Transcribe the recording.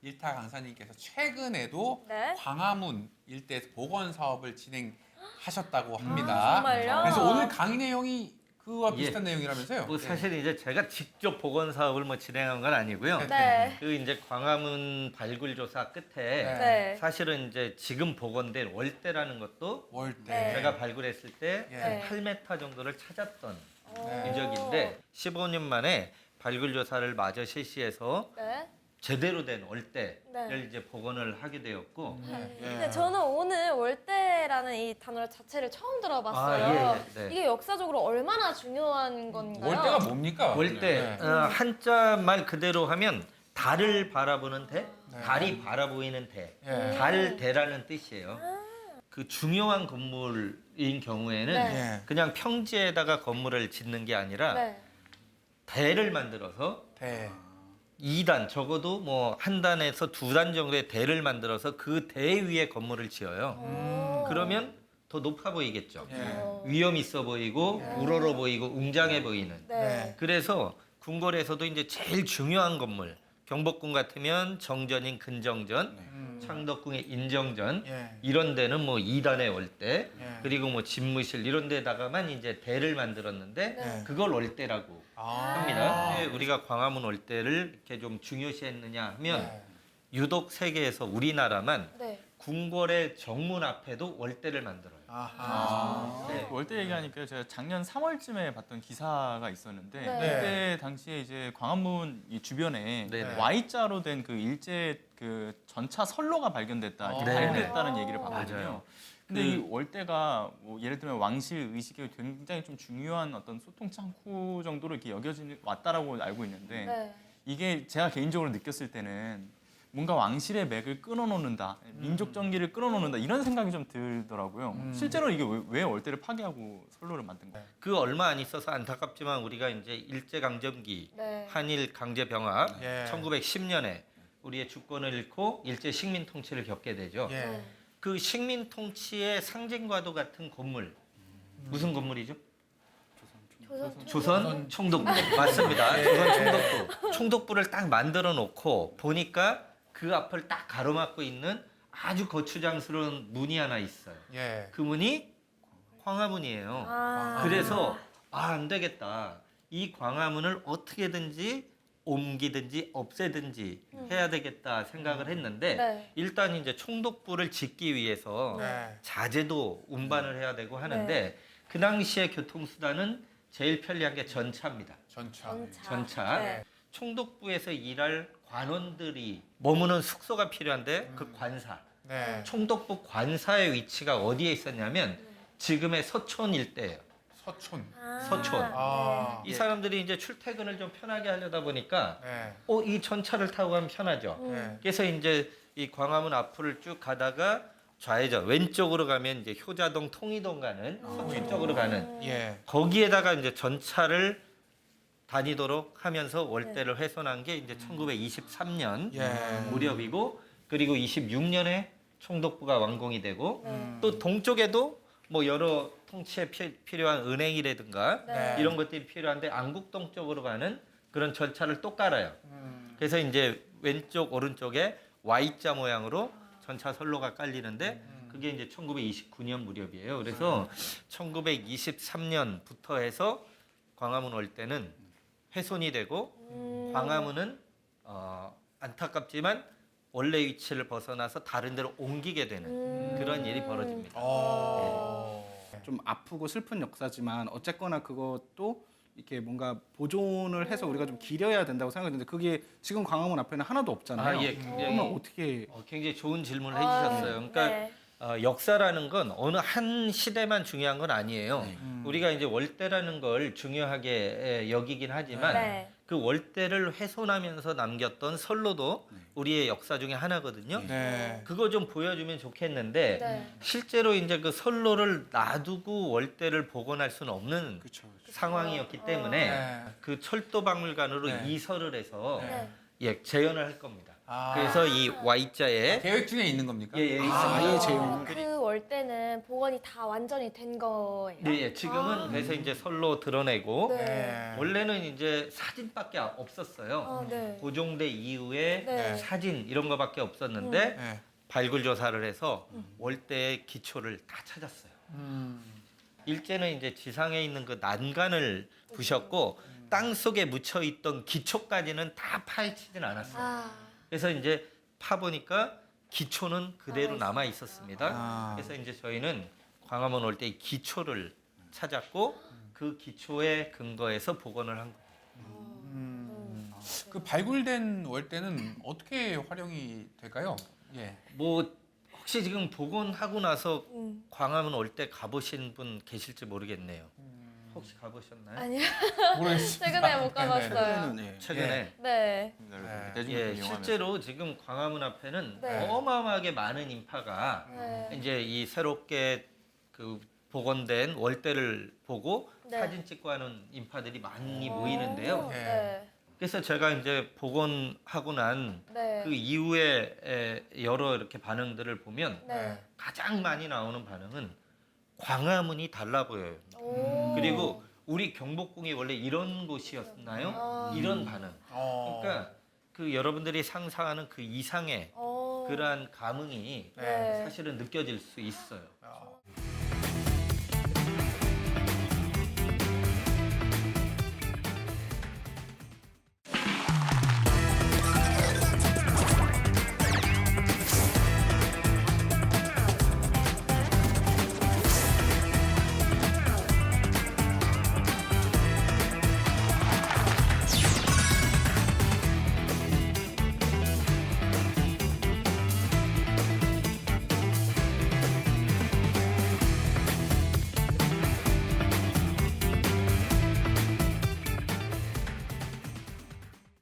일타 강사님께서 최근에도 네. 광화문 일대에서 복원 사업을 진행하셨다고 합니다. 정말요? 그래서 오늘 강의 내용이 그와 예. 비슷한 내용이라면서요? 뭐 사실 이제 제가 직접 복원 사업을 뭐 진행한 건 아니고요. 네. 그 이제 광화문 발굴 조사 끝에 네. 사실은 이제 지금 복원된 월대라는 것도 월대. 네. 제가 발굴했을 때 예. 네. 8m 정도를 찾았던 네. 유적인데 15년 만에 발굴 조사를 마저 실시해서 네. 제대로 된 월대를 네. 이제 복원을 하게 되었고 근데 저는 오늘 월대라는 이 단어 자체를 처음 들어봤어요. 아, 예, 네. 이게 역사적으로 얼마나 중요한 건가요? 월대가 뭡니까? 월대 네. 한자 말 그대로 하면 달을 바라보는 대, 네. 달이 바라보이는 대, 예. 달대라는 뜻이에요. 그 중요한 건물인 경우에는 네. 예. 그냥 평지에다가 건물을 짓는 게 아니라 네. 대를 만들어서 대. 2단 적어도 뭐 한 단에서 2단 정도의 대를 만들어서 그 대 위에 건물을 지어요. 오. 그러면 더 높아 보이겠죠. 예. 위험 있어 보이고 우러러 보이고 웅장해 보이는. 네. 그래서 궁궐에서도 이제 제일 중요한 건물 경복궁 같으면 정전인 근정전, 창덕궁의 인정전 예. 이런 데는 뭐 2단의 월대 예. 그리고 뭐 집무실 이런 데다가만 이제 대를 만들었는데 네. 그걸 월대라고 아. 합니다. 왜 우리가 광화문 월대를 이렇게 좀 중요시했느냐 하면 네. 유독 세계에서 우리나라만 네. 궁궐의 정문 앞에도 월대를 만들어요. 아하. 네. 월대 얘기하니까 제가 작년 3월쯤에 봤던 기사가 있었는데 네. 그때 당시에 이제 광화문 이 주변에 네. Y자로 된 그 일제 그 전차 선로가 발견됐다, 이렇게 네. 발견됐다는 얘기를 봤거든요. 맞아요. 근데 그- 이 월대가 뭐 예를 들면 왕실 의식에 굉장히 좀 중요한 어떤 소통 창구 정도로 이렇게 여겨지 왔다라고 알고 있는데 네. 이게 제가 개인적으로 느꼈을 때는 뭔가 왕실의 맥을 끊어놓는다, 민족 정기를 끊어놓는다 이런 생각이 좀 들더라고요. 실제로 이게 왜 월대를 파괴하고 선로를 만든 거예요? 그 얼마 안 있어서 안타깝지만 우리가 이제 일제 강점기 네. 한일 강제 병합 예. 1910년에 우리의 주권을 잃고 일제 식민 통치를 겪게 되죠. 예. 네. 그 식민 통치의 상징과도 같은 건물 무슨 건물이죠? 조선 총독부 맞습니다. 조선 총독부 총독부를 딱 만들어 놓고 보니까 그 앞을 딱 가로막고 있는 아주 거추장스러운 문이 하나 있어요. 예. 그 문이 광화문이에요. 아. 그래서 안 되겠다. 이 광화문을 어떻게든지 옮기든지 없애든지 해야 되겠다 생각을 했는데 네. 일단 이제 총독부를 짓기 위해서 네. 자재도 운반을 해야 되고 하는데 네. 그 당시의 교통수단은 제일 편리한 게 전차입니다. 전차. 전차. 네. 총독부에서 일할 관원들이 머무는 숙소가 필요한데 그 관사. 네. 총독부 관사의 위치가 어디에 있었냐면 지금의 서촌 일대예요. 서촌. 서촌. 아. 이 사람들이 이제 출퇴근을 좀 편하게 하려다 보니까 네. 이 전차를 타고 가면 편하죠. 네. 그래서 이제 이 광화문 앞을 쭉 가다가 좌회전 왼쪽으로 가면 이제 효자동 통이동 가는 서촌 쪽으로 가는 예. 거기에다가 이제 전차를 다니도록 하면서 월대를 훼손한 게 이제 1923년 예. 무렵이고 그리고 26년에 총독부가 완공이 되고 네. 또 동쪽에도 뭐 여러 통치에 필요한 은행이라든가 네. 이런 것들이 필요한데 안국동 쪽으로 가는 그런 절차를 또 깔아요. 그래서 이제 왼쪽 오른쪽에 Y자 모양으로 전차 선로가 깔리는데 그게 이제 1929년 무렵이에요. 그래서 1923년부터 해서 광화문 월대는 훼손이 되고 광화문은 안타깝지만 원래 위치를 벗어나서 다른 데로 옮기게 되는 그런 일이 벌어집니다. 어. 좀 아프고 슬픈 역사지만 어쨌거나 그것도 이렇게 뭔가 보존을 해서 우리가 좀 기려야 된다고 생각했는데 그게 지금 광화문 앞에는 하나도 없잖아요. 예, 굉장히, 그러면 어떻게 굉장히 좋은 질문을 해주셨어요. 그러니까 네. 역사라는 건 어느 한 시대만 중요한 건 아니에요. 우리가 이제 월대라는 걸 중요하게 여기긴 하지만 네. 그 월대를 훼손하면서 남겼던 선로도 우리의 역사 중에 하나거든요. 네. 그거 좀 보여주면 좋겠는데 네. 실제로 이제 그 선로를 놔두고 월대를 복원할 수는 없는 그렇죠. 상황이었기 때문에 네. 그 철도박물관으로 네. 이설을 해서 네. 예, 재현을 할 겁니다. 아. 그래서 이 Y자에 계획 중에 있는 겁니까? 예, 예, 있습니다. 아예 재용. 그 월대는 복원이 다 완전히 된 거예요? 네, 예, 지금은 그래서 이제 설로 드러내고 네. 네. 원래는 이제 사진밖에 없었어요. 아, 네. 고종대 이후에 네. 사진 이런 거밖에 없었는데 네. 발굴 조사를 해서 월대의 기초를 다 찾았어요. 일제는 이제 지상에 있는 그 난간을 부셨고 땅 속에 묻혀 있던 기초까지는 다 파헤치진 않았어요. 아, 그래서 이제 파 보니까 기초는 그대로 남아 남아 있었습니다. 아. 그래서 이제 저희는 광화문 월대의 기초를 찾았고 그 기초에 근거해서 복원을 한 거예요. 그 발굴된 월대는 어떻게 활용이 될까요? 예. 뭐 혹시 지금 복원하고 나서 음. 광화문 월대 가보신 분 계실지 모르겠네요. 혹시 가보셨나요? 아니요. 모르겠습니다. 최근에 못 네, 가봤어요. 네. 최근에 네. 대중교통 예, 이용하면서. 실제로 지금 광화문 앞에는 네. 어마어마하게 많은 인파가 네. 이제 이 새롭게 그 복원된 월대를 보고 네. 사진 찍고 하는 인파들이 많이 모이는데요. 네. 그래서 제가 이제 복원하고 난 그 네. 이후에 여러 이렇게 반응들을 보면 네. 가장 많이 나오는 반응은 광화문이 달라 보여요. 오. 그리고 우리 경복궁이 원래 이런 곳이었나요? 아. 이런 반응. 어. 그러니까 그 여러분들이 상상하는 그 이상의 어. 그러한 감흥이 네. 사실은 느껴질 수 있어요.